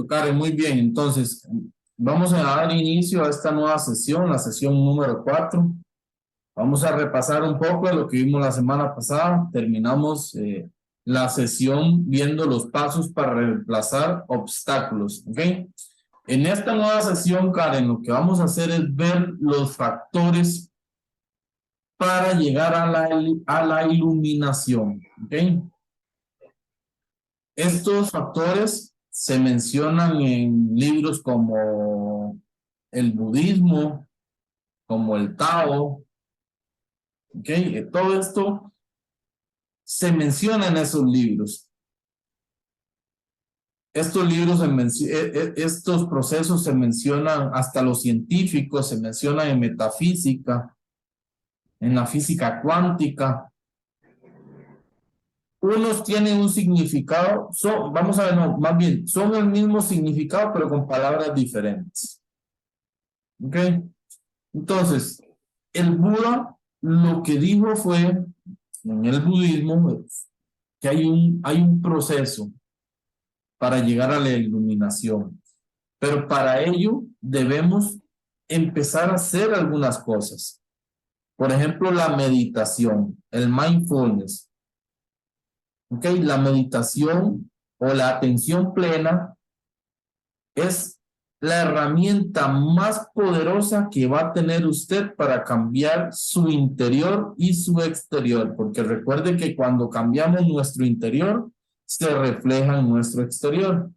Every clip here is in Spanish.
Karen, muy bien. Entonces, vamos a dar inicio a esta nueva sesión, la sesión número 4. Vamos a repasar un poco de lo que vimos la semana pasada. Terminamos la sesión viendo los pasos para reemplazar obstáculos, ¿ok? En esta nueva sesión, Karen, lo que vamos a hacer es ver los factores para llegar a la iluminación, ¿ok? Estos factores se mencionan en libros como el budismo, como el Tao, ¿ok? Todo esto se menciona en esos libros. Estos libros, estos procesos se mencionan hasta los científicos, se mencionan en metafísica, en la física cuántica. Unos tienen un significado, vamos a ver, no, más bien, son el mismo significado, pero con palabras diferentes. ¿Ok? Entonces, el Buda lo que dijo fue, en el budismo, que hay un proceso para llegar a la iluminación. Pero para ello debemos empezar a hacer algunas cosas. Por ejemplo, la meditación, el mindfulness. ¿Ok? La meditación o la atención plena es la herramienta más poderosa que va a tener usted para cambiar su interior y su exterior, porque recuerde que cuando cambiamos nuestro interior, se refleja en nuestro exterior.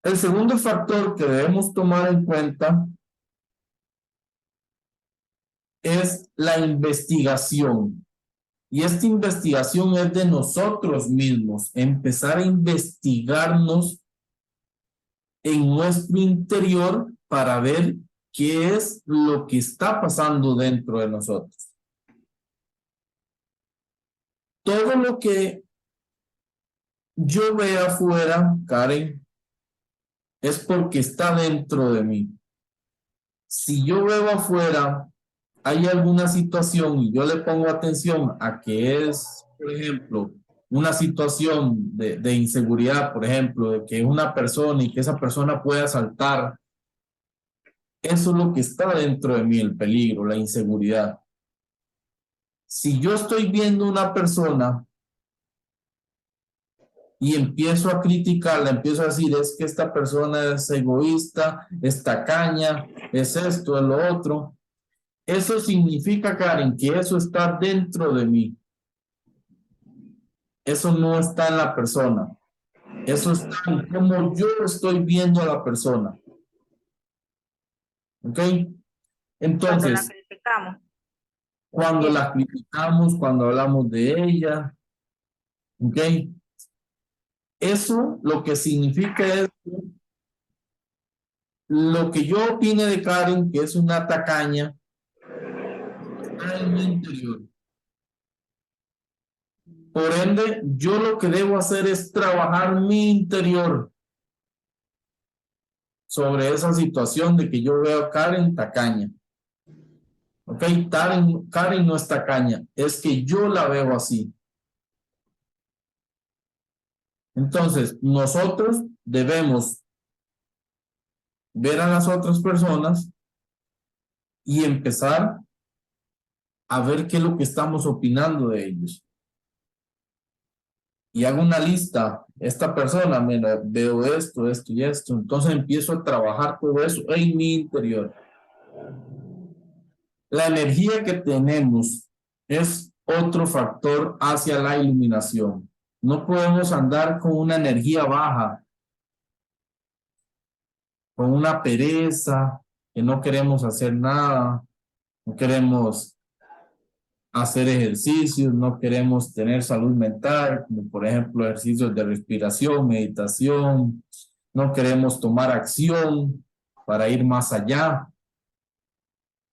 El segundo factor que debemos tomar en cuenta es la investigación. Y esta investigación es de nosotros mismos, empezar a investigarnos en nuestro interior para ver qué es lo que está pasando dentro de nosotros. Todo lo que yo veo afuera, Karen, es porque está dentro de mí. Si yo veo afuera, hay alguna situación y yo le pongo atención a que es, por ejemplo, una situación de inseguridad, por ejemplo, de que una persona y que esa persona pueda asaltar. Eso es lo que está dentro de mí, el peligro, la inseguridad. Si yo estoy viendo una persona y empiezo a criticarla, empiezo a decir, es que esta persona es egoísta, es tacaña, es esto, es lo otro. Eso significa, Karen, que eso está dentro de mí. Eso no está en la persona. Eso está en cómo yo estoy viendo a la persona. ¿Ok? Cuando la Entonces, criticamos. cuando la criticamos, cuando hablamos de ella, ¿ok? Eso lo que significa es lo que yo opine de Karen, que es una tacaña, está en mi interior. Por ende, yo lo que debo hacer es trabajar mi interior sobre esa situación de que yo veo a Karen tacaña. ¿Ok? Karen no es tacaña, es que yo la veo así. Entonces, nosotros debemos ver a las otras personas y empezar a ver qué es lo que estamos opinando de ellos. Y hago una lista, esta persona, mira, veo esto, esto y esto, entonces empiezo a trabajar todo eso en mi interior. La energía que tenemos es otro factor hacia la iluminación. No podemos andar con una energía baja, con una pereza, que no queremos hacer nada, no queremos hacer ejercicios, no queremos tener salud mental, como por ejemplo ejercicios de respiración, meditación, no queremos tomar acción para ir más allá.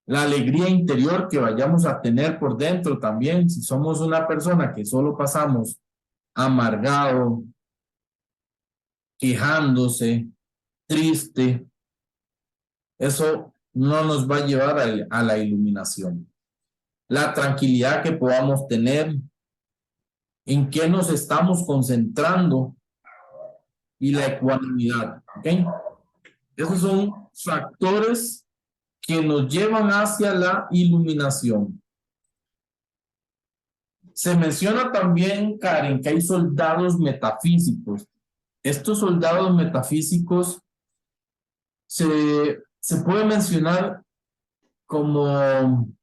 La alegría interior que vayamos a tener por dentro también, si somos una persona que solo pasamos amargado, quejándose, triste, eso no nos va a llevar a la iluminación. La tranquilidad que podamos tener, en qué nos estamos concentrando y la ecuanimidad. ¿Ok? Esos son factores que nos llevan hacia la iluminación. Se menciona también, Karen, que hay soldados metafísicos. Estos soldados metafísicos se puede mencionar como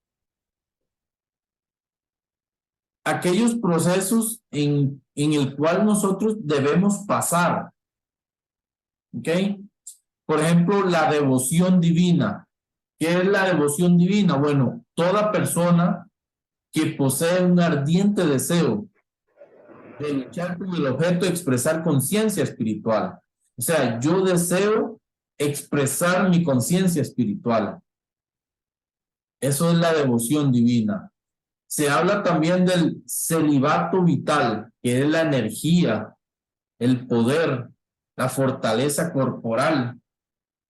aquellos procesos en el cual nosotros debemos pasar. ¿Ok? Por ejemplo, la devoción divina. ¿Qué es la devoción divina? Bueno, toda persona que posee un ardiente deseo de luchar con el objeto de expresar conciencia espiritual. O sea, yo deseo expresar mi conciencia espiritual. Eso es la devoción divina. Se habla también del celibato vital, que es la energía, el poder, la fortaleza corporal,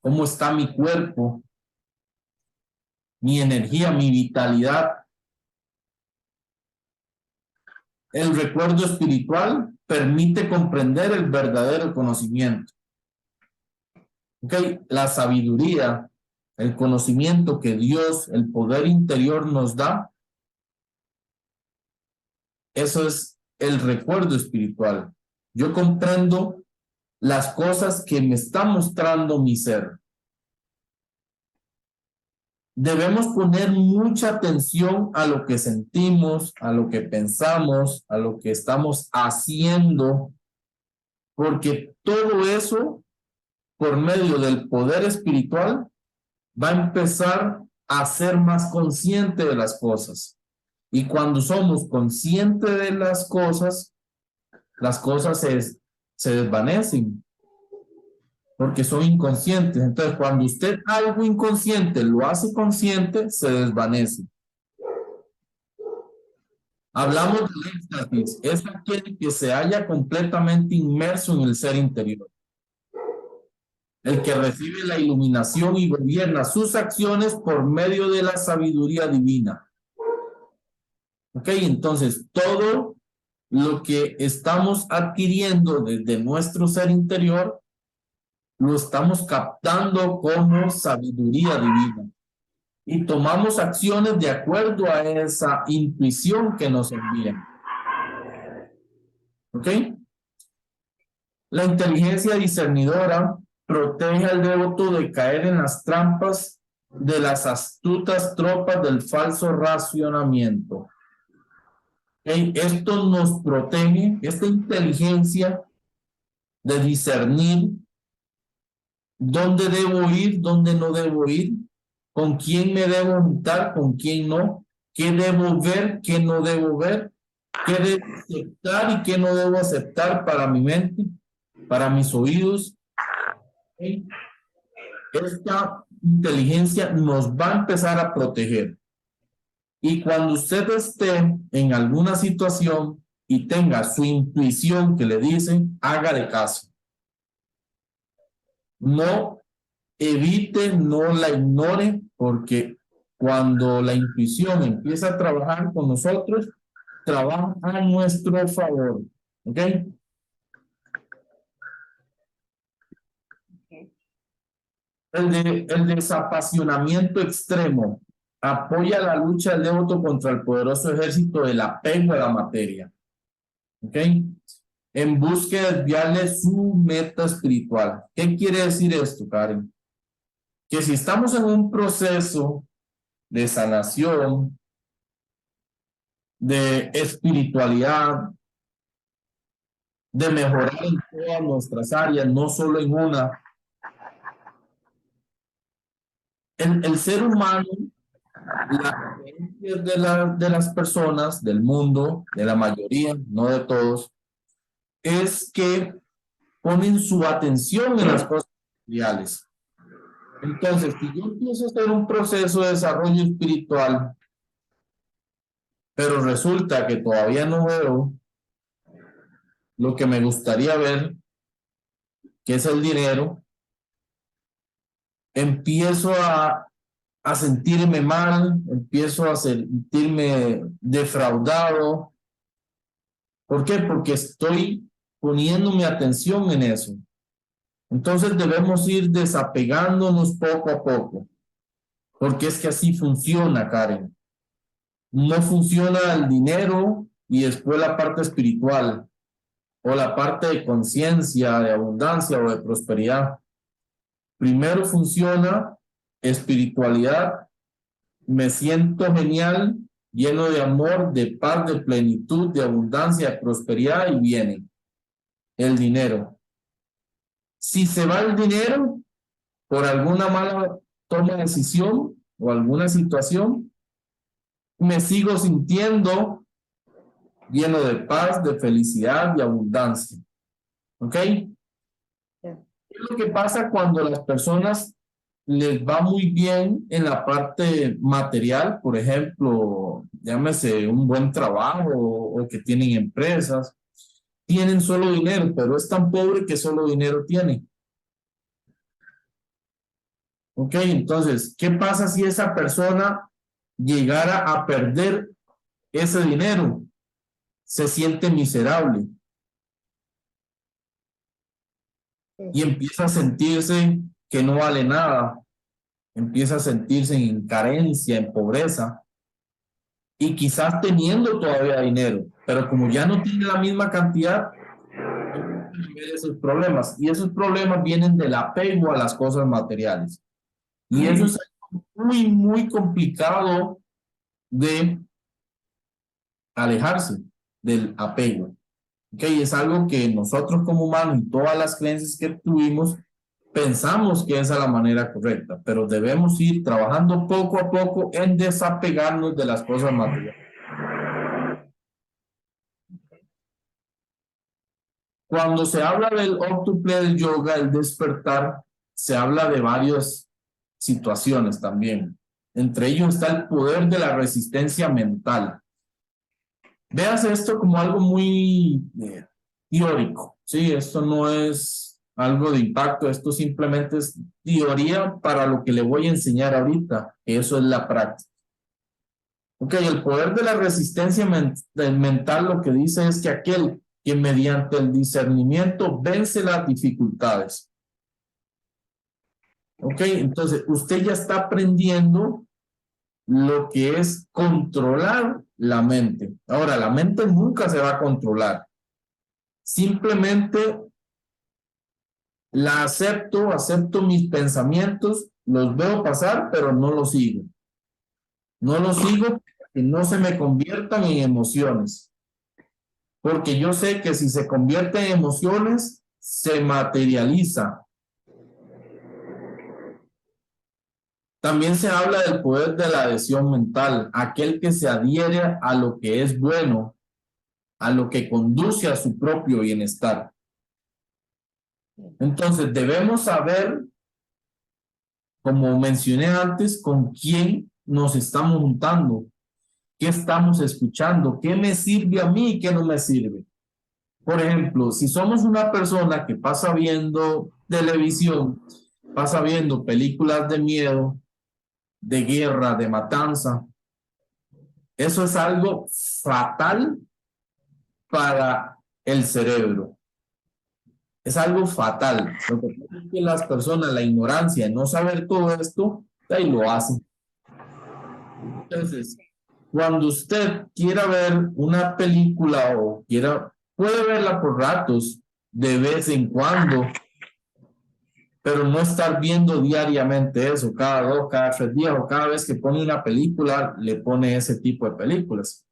cómo está mi cuerpo, mi energía, mi vitalidad. El recuerdo espiritual permite comprender el verdadero conocimiento. ¿Okay? La sabiduría, el conocimiento que Dios, el poder interior nos da, eso es el recuerdo espiritual. Yo comprendo las cosas que me está mostrando mi ser. Debemos poner mucha atención a lo que sentimos, a lo que pensamos, a lo que estamos haciendo, porque todo eso, por medio del poder espiritual, va a empezar a ser más consciente de las cosas. Y cuando somos conscientes de las cosas se desvanecen, porque son inconscientes. Entonces, cuando usted algo inconsciente lo hace consciente, se desvanece. Hablamos del éxtasis, es aquel que se halla completamente inmerso en el ser interior. El que recibe la iluminación y gobierna sus acciones por medio de la sabiduría divina. Ok, entonces todo lo que estamos adquiriendo desde nuestro ser interior lo estamos captando como sabiduría divina y tomamos acciones de acuerdo a esa intuición que nos envían. ¿Ok? La inteligencia discernidora protege al devoto de caer en las trampas de las astutas tropas del falso racionamiento. ¿Okay? Esto nos protege, esta inteligencia de discernir dónde debo ir, dónde no debo ir, con quién me debo juntar, con quién no, qué debo ver, qué no debo ver, qué debo aceptar y qué no debo aceptar para mi mente, para mis oídos. ¿Okay? Esta inteligencia nos va a empezar a proteger. Y cuando usted esté en alguna situación y tenga su intuición que le dice, hágale caso. No evite, no la ignore, porque cuando la intuición empieza a trabajar con nosotros, trabaja a nuestro favor. ¿Ok? El desapasionamiento extremo apoya la lucha del devoto contra el poderoso ejército del apego a la materia. ¿Ok? En busca de desviarle su meta espiritual. ¿Qué quiere decir esto, Karen? Que si estamos en un proceso de sanación, de espiritualidad, de mejorar en todas nuestras áreas, no solo en una, el ser humano, la creencia de las personas, del mundo, de la mayoría, no de todos, es que ponen su atención en las cosas materiales. Entonces, si yo empiezo a hacer un proceso de desarrollo espiritual, pero resulta que todavía no veo lo que me gustaría ver, que es el dinero, empiezo a sentirme mal, empiezo a sentirme defraudado. ¿Por qué? Porque estoy poniendo mi atención en eso. Entonces debemos ir desapegándonos poco a poco, porque es que así funciona, Karen. No funciona el dinero y después la parte espiritual o la parte de conciencia, de abundancia o de prosperidad. Primero funciona espiritualidad, me siento genial, lleno de amor, de paz, de plenitud, de abundancia, de prosperidad y viene el dinero. Si se va el dinero por alguna mala toma de decisión o alguna situación, me sigo sintiendo lleno de paz, de felicidad y abundancia. ¿Ok? ¿Qué es lo que pasa cuando las personas les va muy bien en la parte material? Por ejemplo, llámese un buen trabajo o que tienen empresas, tienen solo dinero, pero es tan pobre que solo dinero tiene. ¿Ok? Entonces, ¿qué pasa si esa persona llegara a perder ese dinero? Se siente miserable y empieza a sentirse que no vale nada, empieza a sentirse en carencia, en pobreza, y quizás teniendo todavía dinero, pero como ya no tiene la misma cantidad, ver esos problemas, y esos problemas vienen del apego a las cosas materiales. Y eso es muy, muy complicado de alejarse del apego. ¿Okay? Es algo que nosotros como humanos y todas las creencias que tuvimos pensamos que esa es la manera correcta, pero debemos ir trabajando poco a poco en desapegarnos de las cosas materiales. Cuando se habla del óctuple del yoga, el despertar, se habla de varias situaciones también. Entre ellos está el poder de la resistencia mental. Veas esto como algo muy teórico, ¿sí? Esto no es algo de impacto, esto simplemente es teoría para lo que le voy a enseñar ahorita. Eso es la práctica. Ok, el poder de la resistencia mental lo que dice es que aquel que mediante el discernimiento vence las dificultades. Ok, entonces usted ya está aprendiendo lo que es controlar la mente. Ahora, la mente nunca se va a controlar. Simplemente la acepto, acepto mis pensamientos, los veo pasar, pero no los sigo. No los sigo para que no se me conviertan en emociones. Porque yo sé que si se convierte en emociones, se materializa. También se habla del poder de la adhesión mental, aquel que se adhiere a lo que es bueno, a lo que conduce a su propio bienestar. Entonces debemos saber, como mencioné antes, con quién nos estamos juntando, qué estamos escuchando, qué me sirve a mí y qué no me sirve. Por ejemplo, si somos una persona que pasa viendo televisión, pasa viendo películas de miedo, de guerra, de matanza, eso es algo fatal para el cerebro. Es algo fatal. Lo que pasa es que las personas, la ignorancia de no saber todo esto, ahí lo hacen. Entonces, cuando usted quiera ver una película o quiera, puede verla por ratos, de vez en cuando, pero no estar viendo diariamente eso, cada 2, cada 3 días o cada vez que pone una película, le pone ese tipo de películas.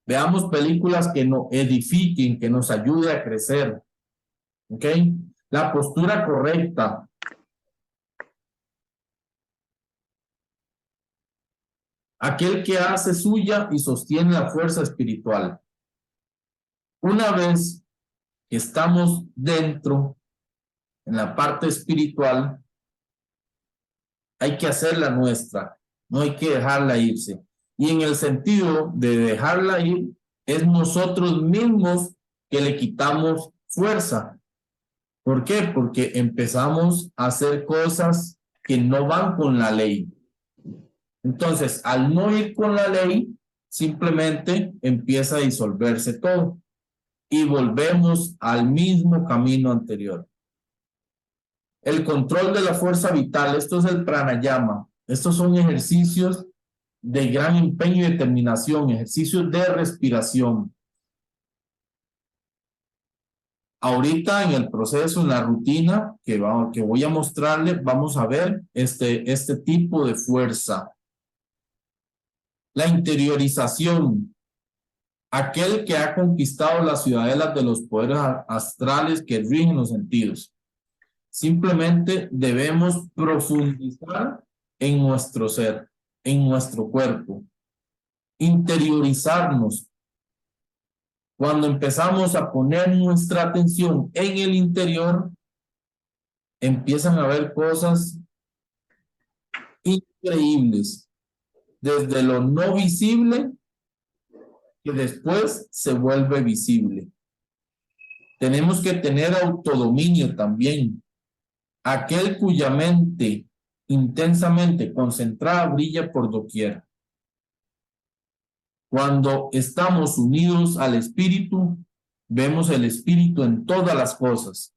Veamos películas que nos edifiquen, que nos ayude a crecer. ¿Ok? La postura correcta. Aquel que hace suya y sostiene la fuerza espiritual. Una vez que estamos dentro, en la parte espiritual, hay que hacerla nuestra, no hay que dejarla irse. Y en el sentido de dejarla ir, es nosotros mismos que le quitamos fuerza. ¿Por qué? Porque empezamos a hacer cosas que no van con la ley. Entonces, al no ir con la ley, simplemente empieza a disolverse todo y volvemos al mismo camino anterior. El control de la fuerza vital, esto es el pranayama. Estos son ejercicios de gran empeño y determinación, ejercicios de respiración. Ahorita en el proceso, en la rutina que voy a mostrarle, vamos a ver este tipo de fuerza. La interiorización. Aquel que ha conquistado las ciudadelas de los poderes astrales que rigen los sentidos. Simplemente debemos profundizar en nuestro ser, en nuestro cuerpo. Interiorizarnos. Cuando empezamos a poner nuestra atención en el interior, empiezan a ver cosas increíbles, desde lo no visible, que después se vuelve visible. Tenemos que tener autodominio también. Aquel cuya mente intensamente concentrada brilla por doquier. Cuando estamos unidos al espíritu, vemos el espíritu en todas las cosas.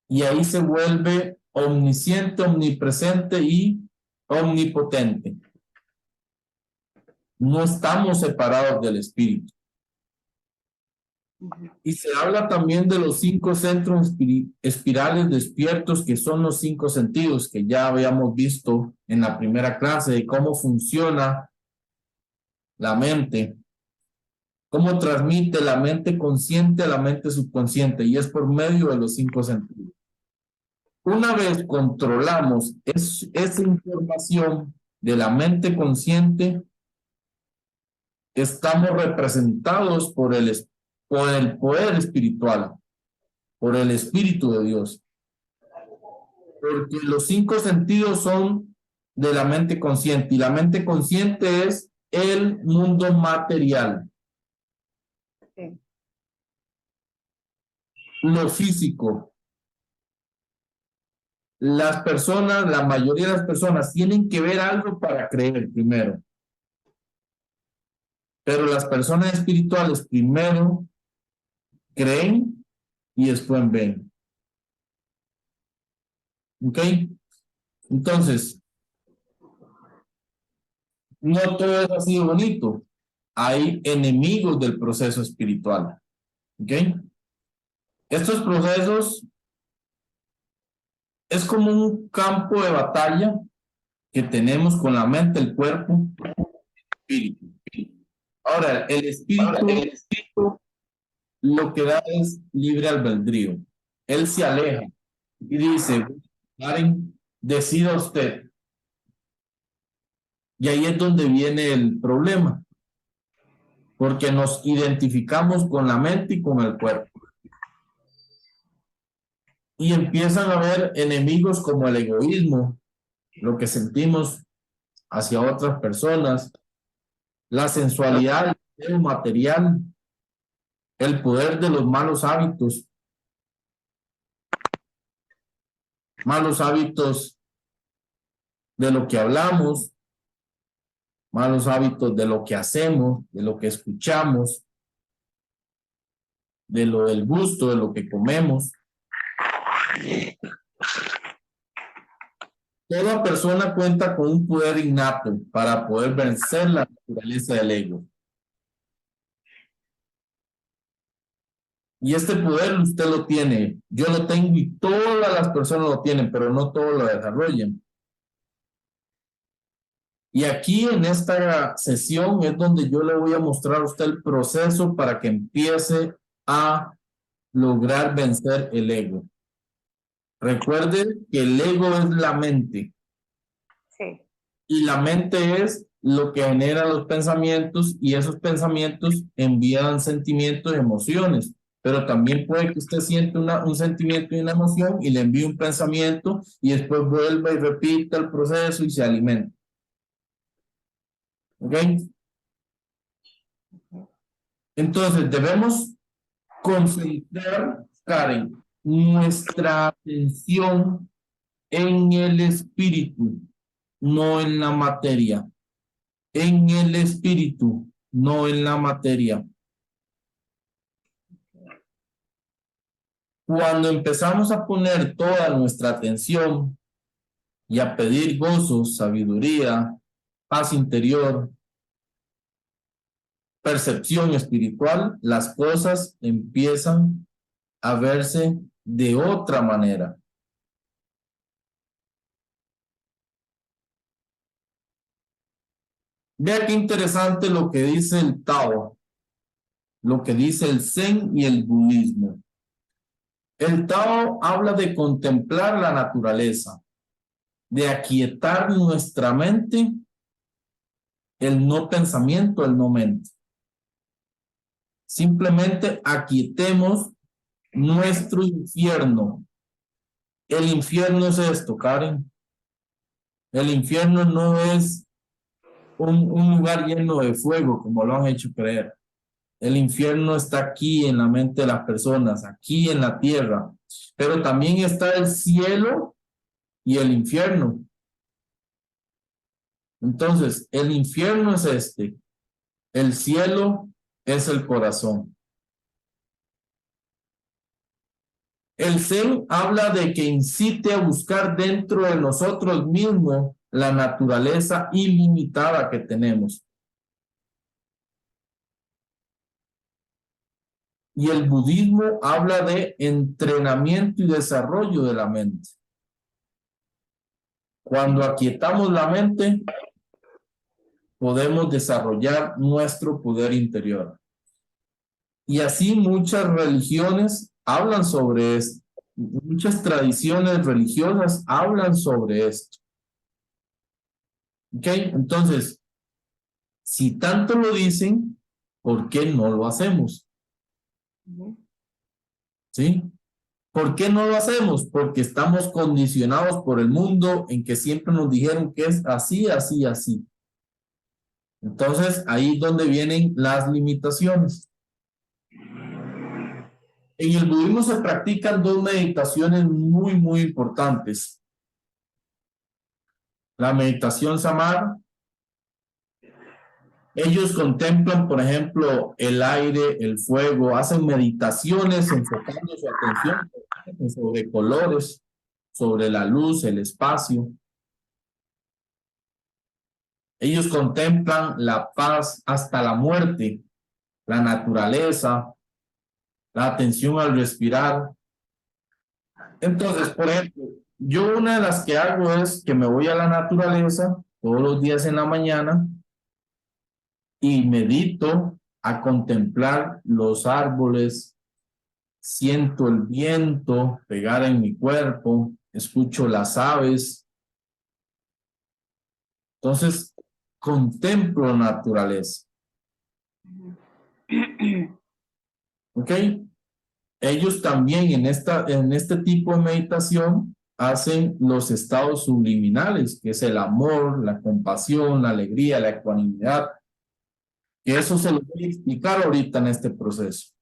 Y ahí se vuelve omnisciente, omnipresente y omnipotente. No estamos separados del espíritu. Y se habla también de los 5 centros espirales despiertos, que son los 5 sentidos que ya habíamos visto en la primera clase, de cómo funciona la mente, cómo transmite la mente consciente a la mente subconsciente, y es por medio de los 5 sentidos. Una vez controlamos esa información de la mente consciente, estamos representados por el poder espiritual, por el Espíritu de Dios. Porque los 5 sentidos son de la mente consciente, y la mente consciente es el mundo material. Sí. Lo físico. Las personas, la mayoría de las personas tienen que ver algo para creer primero. Pero las personas espirituales primero creen y después ven. ¿Ok? Entonces, no todo es así bonito. Hay enemigos del proceso espiritual. ¿Ok? Estos procesos es como un campo de batalla que tenemos con la mente, el cuerpo, el espíritu. Ahora, el espíritu lo que da es libre albedrío. Él se aleja y dice, Karen, decida usted. Y ahí es donde viene el problema, porque nos identificamos con la mente y con el cuerpo. Y empiezan a haber enemigos como el egoísmo, lo que sentimos hacia otras personas, la sensualidad, el material, el poder de los malos hábitos de lo que hablamos, malos hábitos de lo que hacemos, de lo que escuchamos, de lo del gusto, de lo que comemos. Toda persona cuenta con un poder innato para poder vencer la naturaleza del ego. Y este poder usted lo tiene, yo lo tengo y todas las personas lo tienen, pero no todos lo desarrollan. Y aquí en esta sesión es donde yo le voy a mostrar a usted el proceso para que empiece a lograr vencer el ego. Recuerde que el ego es la mente. Sí. Y la mente es lo que genera los pensamientos, y esos pensamientos envían sentimientos y emociones. Pero también puede que usted siente un sentimiento y una emoción y le envíe un pensamiento y después vuelva y repita el proceso y se alimenta. ¿Ok? Entonces debemos concentrar, Karen, nuestra atención en el espíritu, no en la materia. En el espíritu, no en la materia. Cuando empezamos a poner toda nuestra atención y a pedir gozo, sabiduría, paz interior, percepción espiritual, las cosas empiezan a verse de otra manera. Vea qué interesante lo que dice el Tao, lo que dice el Zen y el budismo. El Tao habla de contemplar la naturaleza, de aquietar nuestra mente, el no pensamiento, el no mente. Simplemente aquietemos nuestro infierno. El infierno es esto, Karen. El infierno no es un lugar lleno de fuego, como lo han hecho creer. El infierno está aquí en la mente de las personas, aquí en la tierra. Pero también está el cielo y el infierno. Entonces, el infierno es este. El cielo es el corazón. El Zen habla de que incite a buscar dentro de nosotros mismos la naturaleza ilimitada que tenemos. Y el budismo habla de entrenamiento y desarrollo de la mente. Cuando aquietamos la mente, podemos desarrollar nuestro poder interior. Y así muchas religiones hablan sobre esto. Muchas tradiciones religiosas hablan sobre esto. ¿Ok? Entonces, si tanto lo dicen, ¿por qué no lo hacemos? ¿Sí? ¿Por qué no lo hacemos? Porque estamos condicionados por el mundo en que siempre nos dijeron que es así, así, así. Entonces, ahí es donde vienen las limitaciones. En el budismo se practican dos meditaciones muy, muy importantes. La meditación Samar. Ellos contemplan, por ejemplo, el aire, el fuego, hacen meditaciones enfocando su atención sobre colores, sobre la luz, el espacio. Ellos contemplan la paz hasta la muerte, la naturaleza, la atención al respirar. Entonces, por ejemplo, yo una de las que hago es que me voy a la naturaleza todos los días en la mañana y medito a contemplar los árboles, siento el viento pegar en mi cuerpo, escucho las aves. Entonces, contemplo la naturaleza. ¿Ok? Ellos también en este tipo de meditación hacen los estados subliminales, que es el amor, la compasión, la alegría, la ecuanimidad. Que eso se lo voy a explicar ahorita en este proceso.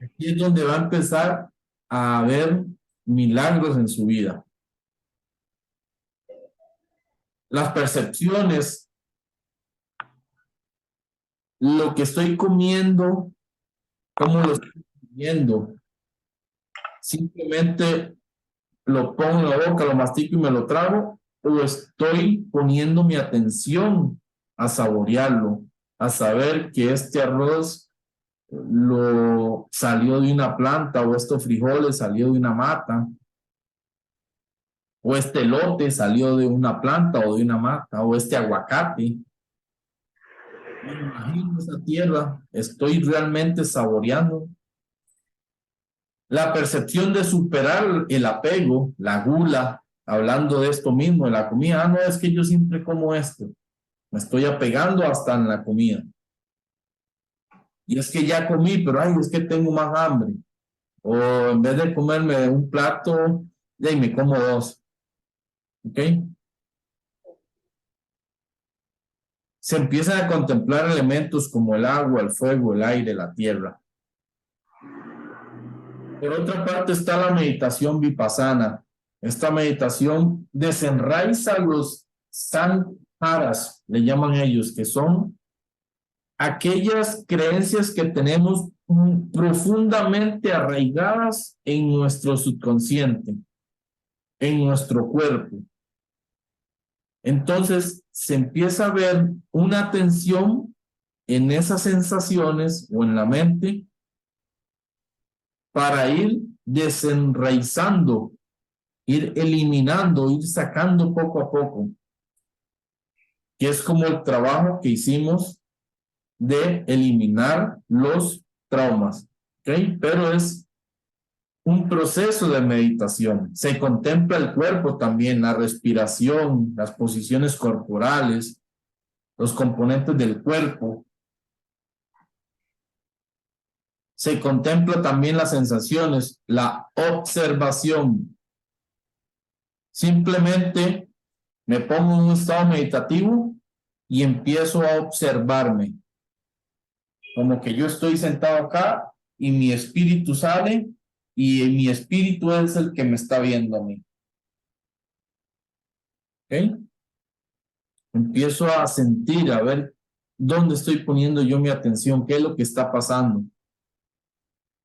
Aquí es donde va a empezar a haber milagros en su vida. Las percepciones, lo que estoy comiendo, cómo lo estoy comiendo, simplemente lo pongo en la boca, lo mastico y me lo trago, o estoy poniendo mi atención a saborearlo, a saber que este arroz lo salió de una planta, o estos frijoles salió de una mata, o este elote salió de una planta o de una mata, o este aguacate. Me imagino esa tierra, estoy realmente saboreando. La percepción de superar el apego, la gula, hablando de esto mismo, de la comida. Ah, no, es que yo siempre como esto. Me estoy apegando hasta en la comida. Y es que ya comí, pero ay, es que tengo más hambre. O en vez de comerme un plato, ya me como dos. ¿Ok? Se empiezan a contemplar elementos como el agua, el fuego, el aire, la tierra. Por otra parte está la meditación vipassana. Esta meditación desenraiza los sankharas, le llaman ellos, que son aquellas creencias que tenemos profundamente arraigadas en nuestro subconsciente, en nuestro cuerpo. Entonces se empieza a ver una tensión en esas sensaciones o en la mente para ir desenraizando, ir eliminando, ir sacando poco a poco, que es como el trabajo que hicimos de eliminar los traumas, ¿ok? Pero es un proceso de meditación. Se contempla el cuerpo también, la respiración, las posiciones corporales, los componentes del cuerpo. Se contempla también las sensaciones, la observación. Simplemente me pongo en un estado meditativo y empiezo a observarme. Como que yo estoy sentado acá y mi espíritu sale y mi espíritu es el que me está viendo a mí. ¿Ok? Empiezo a sentir, a ver dónde estoy poniendo yo mi atención, qué es lo que está pasando.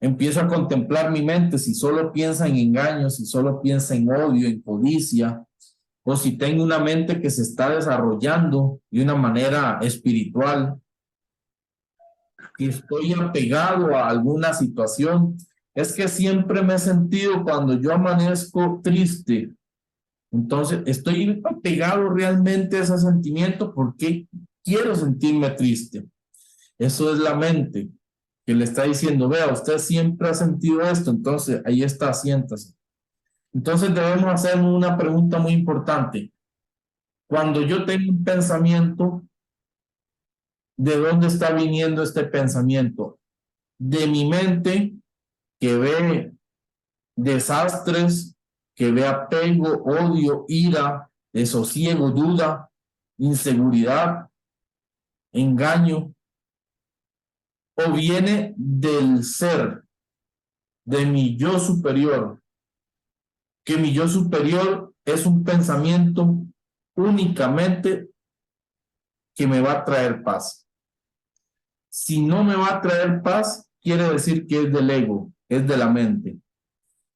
Empiezo a contemplar mi mente, si solo piensa en engaños, si solo piensa en odio, en codicia, o si tengo una mente que se está desarrollando de una manera espiritual, que estoy apegado a alguna situación. Es que siempre me he sentido cuando yo amanezco triste. Entonces, estoy apegado realmente a ese sentimiento porque quiero sentirme triste. Eso es la mente que le está diciendo, vea, usted siempre ha sentido esto, entonces ahí está, siéntase. Entonces debemos hacer una pregunta muy importante. Cuando yo tengo un pensamiento, ¿de dónde está viniendo este pensamiento? De mi mente que ve desastres, que ve apego, odio, ira, desosiego, duda, inseguridad, engaño, o viene del ser, de mi yo superior, que mi yo superior es un pensamiento únicamente que me va a traer paz. Si no me va a traer paz, quiere decir que es del ego, es de la mente.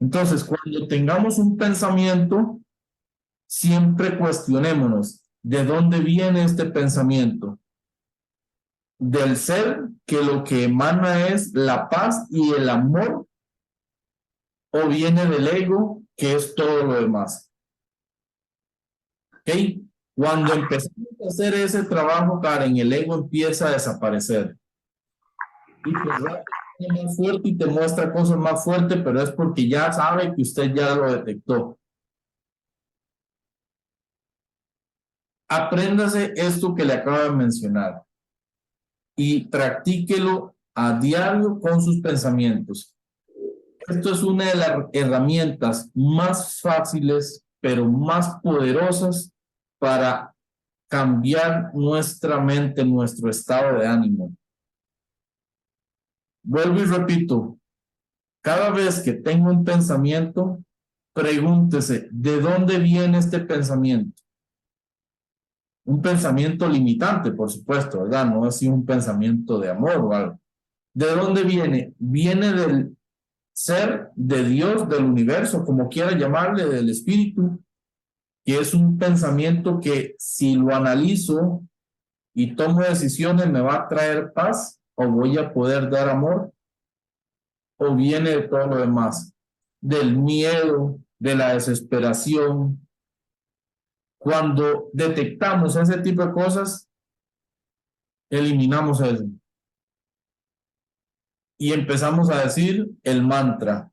Entonces, cuando tengamos un pensamiento, siempre cuestionémonos, ¿de dónde viene este pensamiento? ¿Del ser, que lo que emana es la paz y el amor? ¿O viene del ego, que es todo lo demás? ¿Ok? Cuando empezamos a hacer ese trabajo, Karen, el ego empieza a desaparecer. Y pues más fuerte y te muestra cosas más fuertes, pero es porque ya sabe que usted ya lo detectó. Apréndase esto que le acabo de mencionar y practíquelo a diario con sus pensamientos. Esto es una de las herramientas más fáciles, pero más poderosas para cambiar nuestra mente, nuestro estado de ánimo. Vuelvo y repito, cada vez que tengo un pensamiento, pregúntese, ¿de dónde viene este pensamiento? Un pensamiento limitante, por supuesto, ¿verdad? No es un pensamiento de amor o algo. ¿De dónde viene? Viene del ser, de Dios, del universo, como quiera llamarle, del espíritu, que es un pensamiento que si lo analizo y tomo decisiones me va a traer paz o voy a poder dar amor, o viene de todo lo demás, del miedo, de la desesperación. Cuando detectamos ese tipo de cosas, eliminamos eso y empezamos a decir el mantra: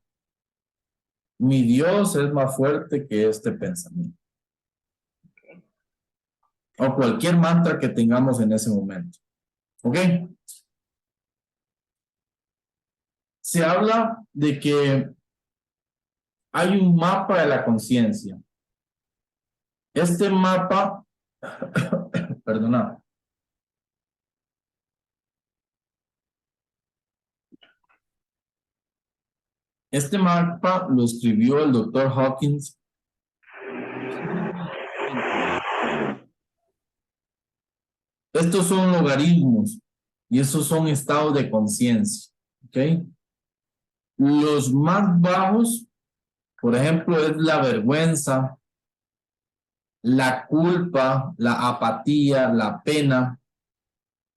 mi Dios es más fuerte que este pensamiento, o cualquier mantra que tengamos en ese momento. ¿Ok? Se habla de que hay un mapa de la conciencia. Este mapa, perdona, este mapa lo escribió el doctor Hawkins. Estos son logaritmos y esos son estados de conciencia. ¿Ok? Los más bajos, por ejemplo, es la vergüenza, la culpa, la apatía, la pena,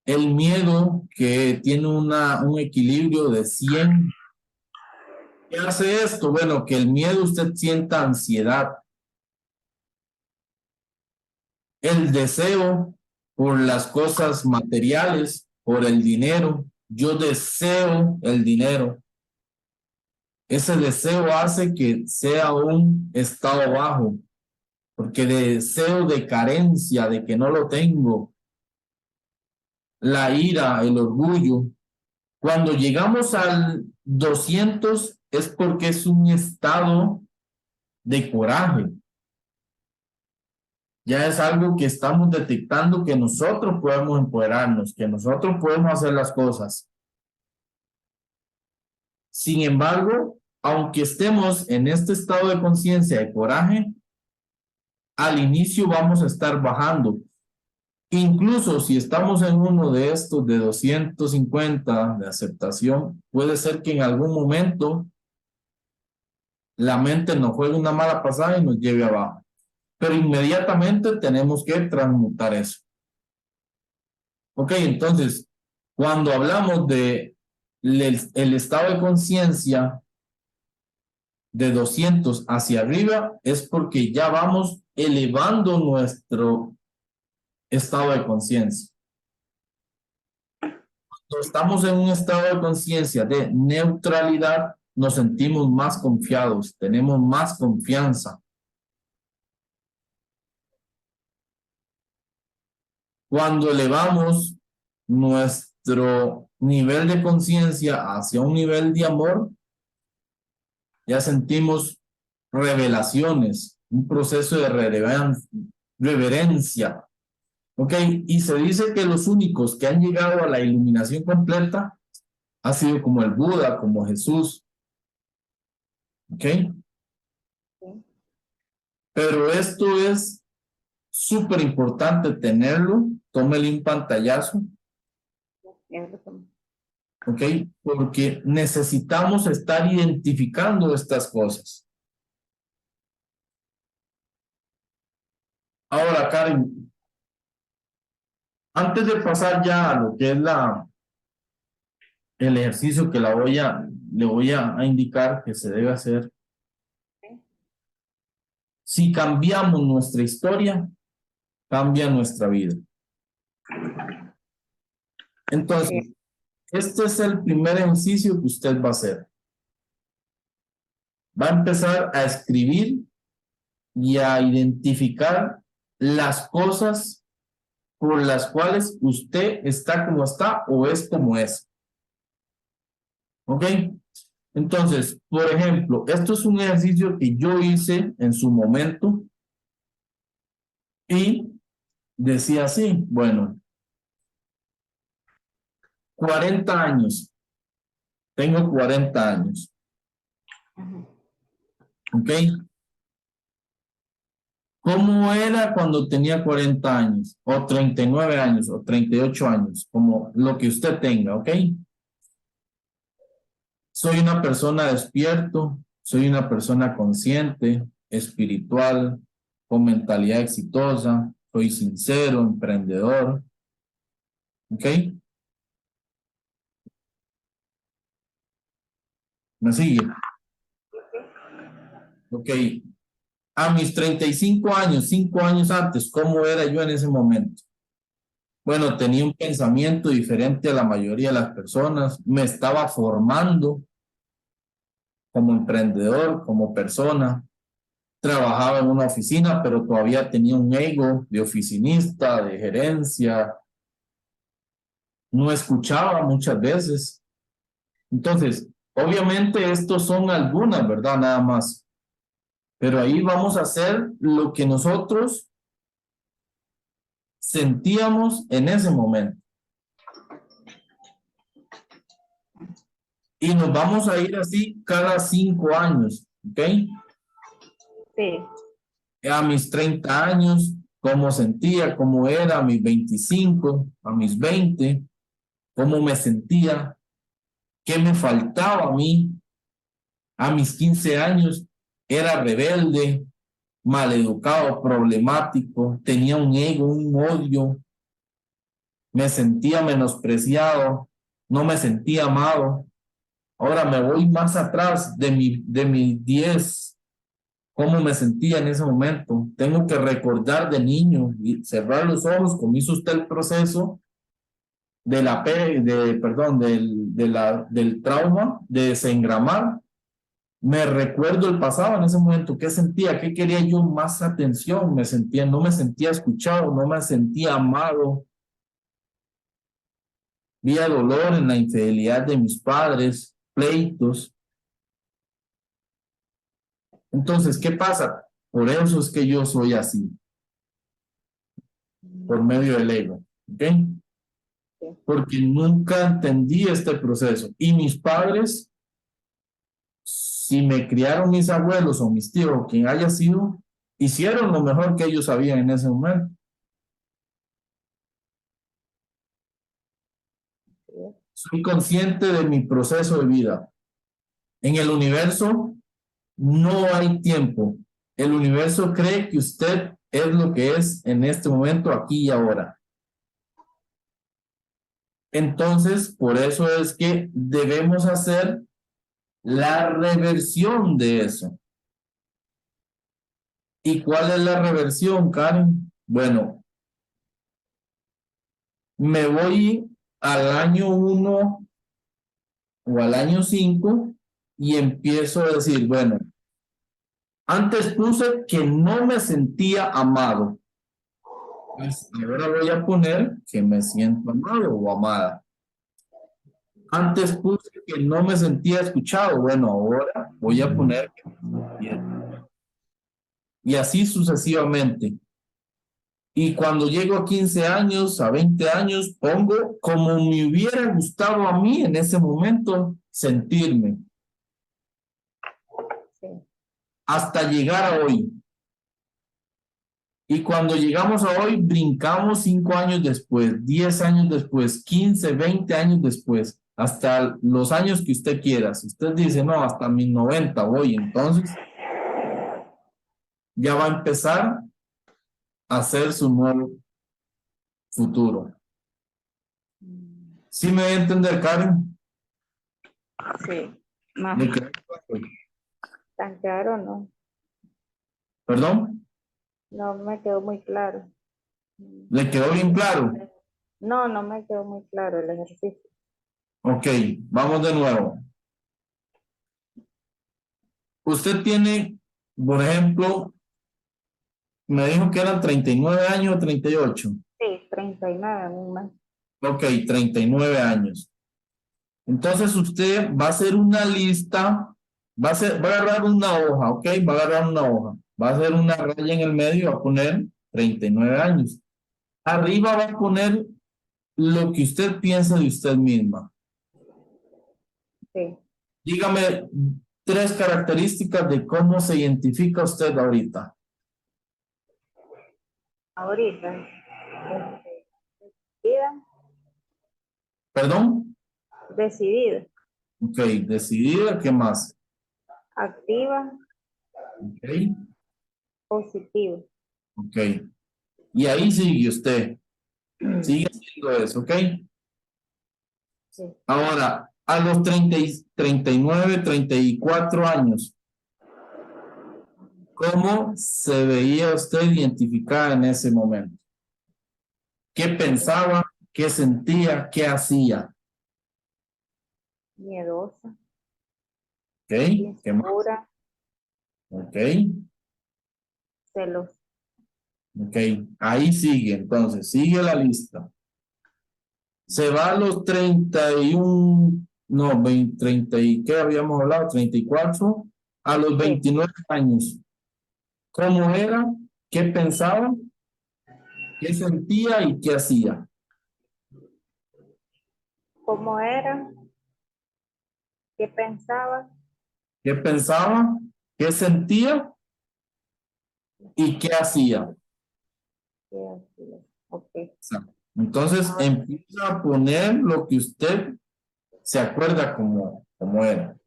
el miedo que tiene un equilibrio de 100. ¿Qué hace esto? Bueno, que el miedo usted sienta ansiedad, el deseo por las cosas materiales, por el dinero. Yo deseo el dinero. Ese deseo hace que sea un estado bajo, porque deseo de carencia, de que no lo tengo, la ira, el orgullo. Cuando llegamos al 200 es porque es un estado de coraje. Ya es algo que estamos detectando que nosotros podemos empoderarnos, que nosotros podemos hacer las cosas. Sin embargo, aunque estemos en este estado de conciencia de coraje, al inicio vamos a estar bajando. Incluso si estamos en uno de estos de 250 de aceptación, puede ser que en algún momento la mente nos juegue una mala pasada y nos lleve abajo. Pero inmediatamente tenemos que transmutar eso. Ok, entonces, cuando hablamos de el estado de conciencia de 200 hacia arriba, es porque ya vamos elevando nuestro estado de conciencia. Cuando estamos en un estado de conciencia de neutralidad, nos sentimos más confiados, tenemos más confianza. Cuando elevamos nuestro nivel de conciencia hacia un nivel de amor, ya sentimos revelaciones, un proceso de reverencia. ¿Ok? Y se dice que los únicos que han llegado a la iluminación completa ha sido como el Buda, como Jesús. ¿Ok? Pero esto es súper importante tenerlo. Tómele un pantallazo. ¿Ok? Porque necesitamos estar identificando estas cosas. Ahora, Karen, antes de pasar ya a lo que es el ejercicio que le voy a indicar que se debe hacer. Si cambiamos nuestra historia, cambia nuestra vida. Entonces, este es el primer ejercicio que usted va a hacer. Va a empezar a escribir y a identificar las cosas por las cuales usted está como está o es como es. ¿Ok? Entonces, por ejemplo, esto es un ejercicio que yo hice en su momento y decía así, bueno, 40 años, tengo 40 años, ¿ok? ¿Cómo era cuando tenía 40 años? O 39 años, o 38 años, como lo que usted tenga, ¿ok? Soy una persona despierto, soy una persona consciente, espiritual, con mentalidad exitosa, soy sincero, emprendedor, ¿ok? ¿Me sigue? Ok. A mis 35 años, 5 años antes, ¿cómo era yo en ese momento? Bueno, tenía un pensamiento diferente a la mayoría de las personas, me estaba formando como emprendedor, como persona, trabajaba en una oficina, pero todavía tenía un ego de oficinista, de gerencia, no escuchaba muchas veces. Entonces, obviamente estos son algunas, ¿verdad? Nada más. Pero ahí vamos a hacer lo que nosotros sentíamos en ese momento. Y nos vamos a ir así cada 5 años, ¿ok? Sí. A mis 30 años, cómo sentía, cómo era, a mis 25, a mis 20, cómo me sentía. ¿Qué me faltaba a mí? A mis 15 años era rebelde, maleducado, problemático, tenía un ego, un odio, me sentía menospreciado, no me sentía amado. Ahora me voy más atrás de mi 10, cómo me sentía en ese momento. Tengo que recordar de niño y cerrar los ojos, como hizo usted el proceso de perdón, del trauma, de desengramar. Me recuerdo el pasado en ese momento, qué sentía, qué quería yo, más atención, no me sentía escuchado, no me sentía amado, vi dolor en la infidelidad de mis padres, pleitos. Entonces, ¿qué pasa? Por eso es que yo soy así, por medio del ego, ¿ok? Porque nunca entendí este proceso. Y mis padres, si me criaron mis abuelos o mis tíos o quien haya sido, hicieron lo mejor que ellos sabían en ese momento. Soy consciente de mi proceso de vida. En el universo no hay tiempo. El universo cree que usted es lo que es en este momento, aquí y ahora. Entonces, por eso es que debemos hacer la reversión de eso. ¿Y cuál es la reversión, Karen? Bueno, me voy al año 1 o al año 5 y empiezo a decir, bueno, antes puse que no me sentía amado. Pues ahora voy a poner que me siento amado o amada. Antes puse que no me sentía escuchado. Bueno, ahora voy a poner que me sentía. Y así sucesivamente. Y cuando llego a 15 años, a 20 años, pongo como me hubiera gustado a mí en ese momento sentirme. Sí. Hasta llegar a hoy. Y cuando llegamos a hoy, brincamos 5 años después, 10 años después, 15, 20 años después, hasta los años que usted quiera. Si usted dice, no, hasta mis 90 voy, entonces ya va a empezar a hacer su nuevo futuro. ¿Sí me voy a entender, Karen? Sí. Más ¿Le quedó claro? tan claro, no. ¿Perdón? No me quedó muy claro. ¿Le quedó bien claro? No, no me quedó muy claro el ejercicio. Ok, vamos de nuevo. Usted tiene, por ejemplo, me dijo que eran 39 años o 38. Sí, 39 en un mes. Ok, 39 años. Entonces usted va a hacer una lista, va a agarrar una hoja, ok, va a agarrar una hoja, va a hacer una raya en el medio y va a poner 39 años. Arriba va a poner lo que usted piensa de usted misma. Sí. Dígame 3 características de cómo se identifica usted ahorita. Ahorita, decidida, ¿Perdón? decidida, Ok, decidida, ¿qué más? activa, Ok, positiva. ok. Y ahí sigue usted. Sigue haciendo eso, ¿ok? Sí. Ahora, a los 39, 34 años, ¿cómo se veía usted identificada en ese momento? ¿Qué pensaba? ¿Qué sentía? ¿Qué hacía? Miedosa, ¿Ok? ¿Qué más? insegura, ¿Ok? celosa. ¿Ok? Ahí sigue, entonces, sigue la lista. Se va a los 31, no, 20, 30 y, ¿qué habíamos hablado? 34, a los Sí. 29 años. ¿Cómo era? ¿Qué pensaba? ¿Qué sentía y qué hacía? ¿Cómo era? ¿Qué pensaba? ¿Qué pensaba? ¿Qué sentía y qué hacía? ¿Qué hacía? Ok. Exacto. Entonces Ahora, empieza a poner lo que usted se acuerda cómo era.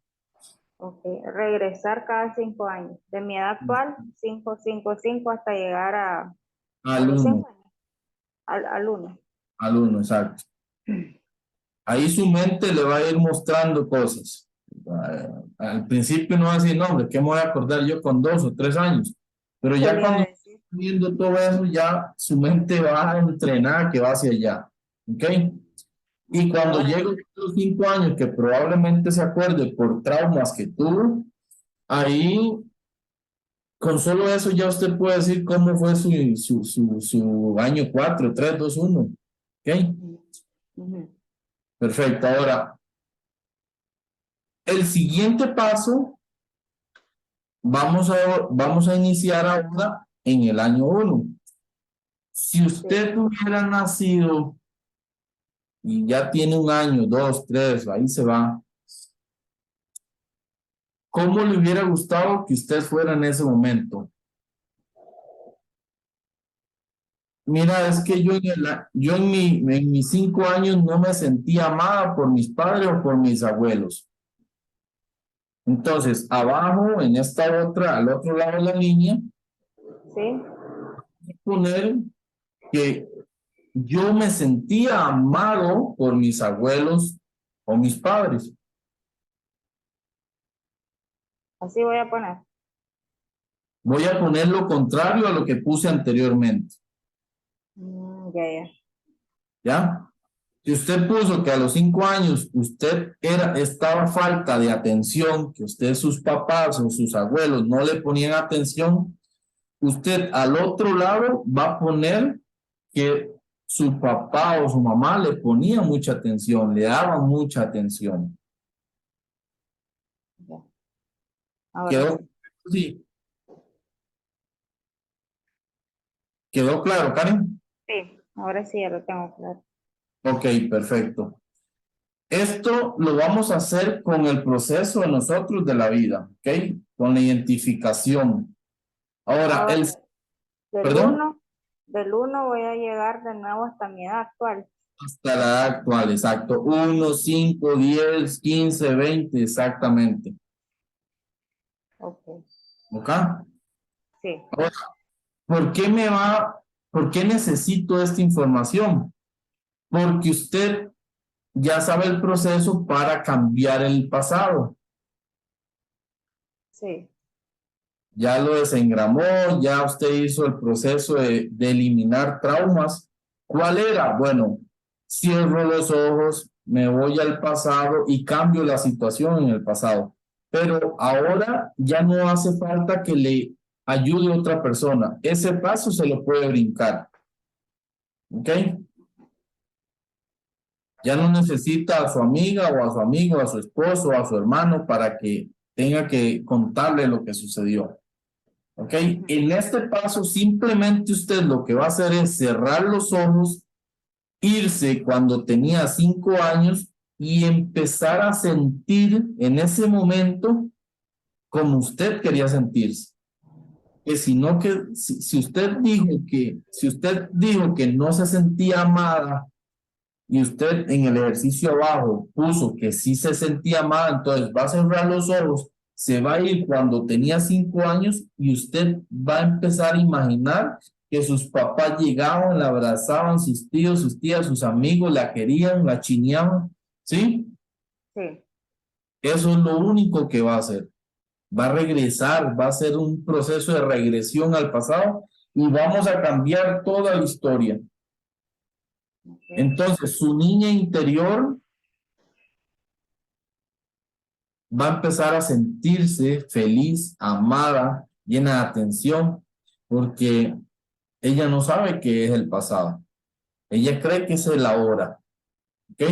Ok. Regresar cada 5 años. De mi edad actual, 5, 5, 5 hasta llegar a Al los 1, 5 años. Al 1. al 1, exacto. Ahí su mente le va a ir mostrando cosas. Al principio no va a decir, no, hombre, ¿qué me voy a acordar yo con 2 o 3 años? Pero ¿Qué ya le iba cuando a está decir? viendo todo eso, ya su mente va a entrenar que va hacia allá. ¿Ok? Y Ok, cuando ahora llegue a los 5 años, que probablemente se acuerde por traumas que tuvo, ahí, con solo eso ya usted puede decir cómo fue su año 4, 3, 2, 1. ¿Ok? ujú, ujú. Perfecto. Ahora, el siguiente paso, vamos a iniciar ahora en el año 1. Si Sí. usted hubiera nacido y ya tiene 1 año, 2, 3, ahí se va, ¿cómo le hubiera gustado que usted fuera en ese momento? Mira, es que yo en mis 5 años no me sentía amada por mis padres o por mis abuelos. Entonces, abajo, en esta otra, al otro lado de la línea, Sí. poner que yo me sentía amado por mis abuelos o mis padres. Así voy a poner. Voy a poner lo contrario a lo que puse anteriormente, Ya, ya. ¿ya? Si usted puso que a los 5 años usted estaba falta de atención, que usted, sus papás o sus abuelos no le ponían atención, usted al otro lado va a poner que su papá o su mamá le ponía mucha atención, le daban mucha atención. Ya. Ahora ¿Quedó? sí. Sí. ¿Quedó claro, Karen? Sí, ahora sí ya lo tengo claro. Ok, perfecto. Esto lo vamos a hacer con el proceso de nosotros de la vida, ¿ok? Con la identificación. Ahora, Ahora, del perdón, uno, del uno voy a llegar de nuevo hasta mi edad actual. hasta la edad actual, exacto. 1, 5, 10, 15, 20, exactamente. Ok, ¿Ok? sí, Ahora, ¿por qué por qué necesito esta información? Porque usted ya sabe el proceso para cambiar el pasado. sí, Ya lo desengramó, ya usted hizo el proceso de eliminar traumas. ¿Cuál era? Bueno, cierro los ojos, me voy al pasado y cambio la situación en el pasado. Pero ahora ya no hace falta que le ayude otra persona. Ese paso se lo puede brincar. ¿Ok? Ya no necesita a su amiga o a su amigo, a su esposo o a su hermano para que tenga que contarle lo que sucedió. ¿Ok? ujú, En este paso simplemente usted lo que va a hacer es cerrar los ojos, irse cuando tenía 5 años y empezar a sentir en ese momento como usted quería sentirse. Que si no que si usted dijo que no se sentía amada y usted en el ejercicio abajo puso que sí se sentía mal, entonces va a cerrar los ojos, se va a ir cuando tenía 5 años y usted va a empezar a imaginar que sus papás llegaban, la abrazaban, sus tíos, sus tías, sus amigos, la querían, la chineaban, ¿sí? sí, Eso es lo único que va a hacer. Va a regresar, va a ser un proceso de regresión al pasado y vamos a cambiar toda la historia. ok, Entonces, su niña interior va a empezar a sentirse feliz, amada, llena de atención, porque ella no sabe qué es el pasado. Ella cree que es el ahora. ¿Ok?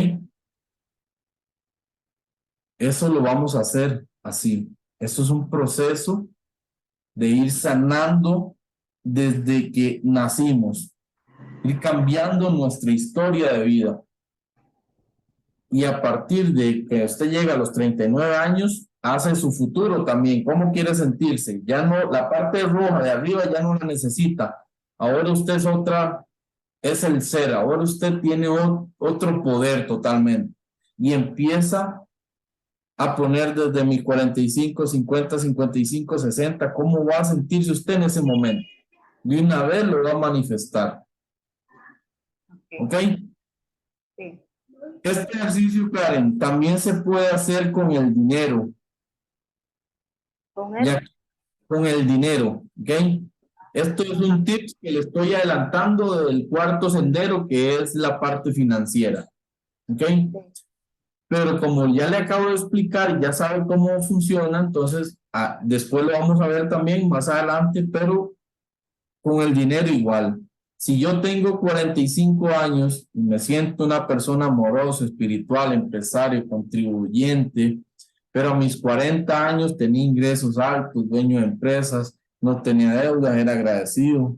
Eso lo vamos a hacer así. Eso es un proceso de ir sanando desde que nacimos, ir cambiando nuestra historia de vida. Y a partir de que usted llega a los 39 años, hace su futuro también. ¿Cómo quiere sentirse? Ya no, la parte roja de arriba ya no la necesita. Ahora usted es el ser. Ahora usted tiene otro poder totalmente. y empieza a poner desde mi 45, 50, 55, 60, ¿cómo va a sentirse usted en ese momento? De una vez lo va a manifestar. ¿Ok? Sí. Este ejercicio, Karen, también se puede hacer con el dinero. ¿Con Ya, él? con el dinero, ¿ok? Esto es un tip que le estoy adelantando del cuarto sendero, que es la parte financiera, ¿ok? Sí. Pero como ya le acabo de explicar, ya sabe cómo funciona, entonces después lo vamos a ver también más adelante, pero con el dinero igual. Si yo tengo 45 años y me siento una persona amorosa, espiritual, empresario, contribuyente, pero a mis 40 años tenía ingresos altos, dueño de empresas, no tenía deudas, era agradecido.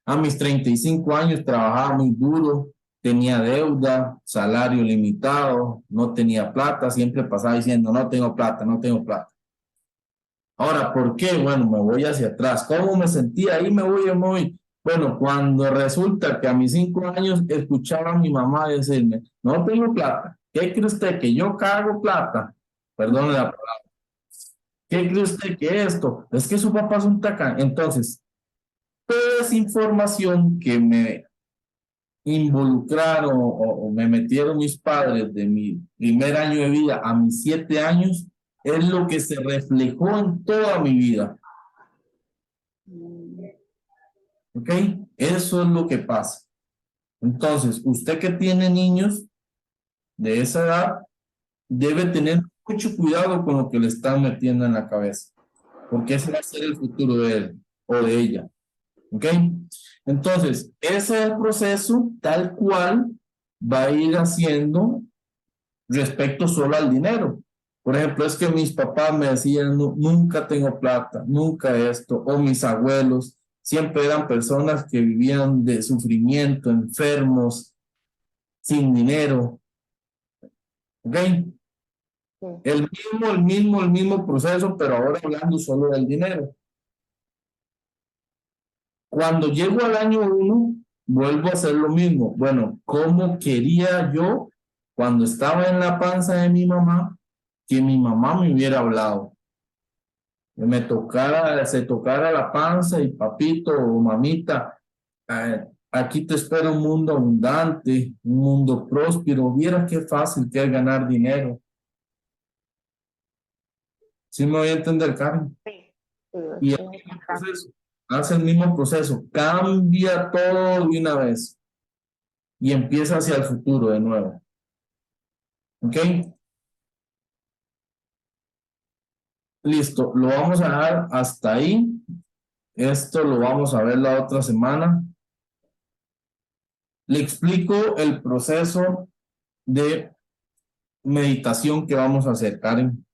A mis 35 años trabajaba muy duro, tenía deuda, salario limitado, no tenía plata, siempre pasaba diciendo, no tengo plata, no tengo plata. Ahora, ¿por qué? Bueno, me voy hacia atrás. ¿Cómo me sentía? Ahí me voy. Bueno, cuando resulta que a mis 5 años escuchaba a mi mamá decirme, no tengo plata. ¿Qué cree usted? ¿Que yo cago plata? Perdone la palabra. ¿Qué cree usted que esto? Es que su papá es un tacán. Entonces, toda esa información que me involucraron o me metieron mis padres de mi primer año de vida a mis 7 años, es lo que se reflejó en toda mi vida. ¿Ok? Eso es lo que pasa. Entonces, usted que tiene niños de esa edad, debe tener mucho cuidado con lo que le están metiendo en la cabeza, porque ese va a ser el futuro de él o de ella. ¿Ok? Entonces, ese es el proceso tal cual va a ir haciendo respecto solo al dinero. Por ejemplo, es que mis papás me decían, nunca tengo plata, nunca esto, o mis abuelos, siempre eran personas que vivían de sufrimiento, enfermos, sin dinero. ¿Ok? Sí. El mismo proceso, pero ahora hablando solo del dinero. Cuando llego al año 1, vuelvo a hacer lo mismo. Bueno, ¿cómo quería yo, cuando estaba en la panza de mi mamá, que mi mamá me hubiera hablado? Se tocara la panza y papito o mamita, aquí te espera un mundo abundante, un mundo próspero. Viera qué fácil que es ganar dinero. ¿Sí me voy a entender, Karen? Sí. Sí, Y el sí, mismo proceso, hace el mismo proceso, cambia todo de una vez y empieza hacia el futuro de nuevo. ¿Ok? Listo, lo vamos a dejar hasta ahí. Esto lo vamos a ver la otra semana. Le explico el proceso de meditación que vamos a hacer, Karen.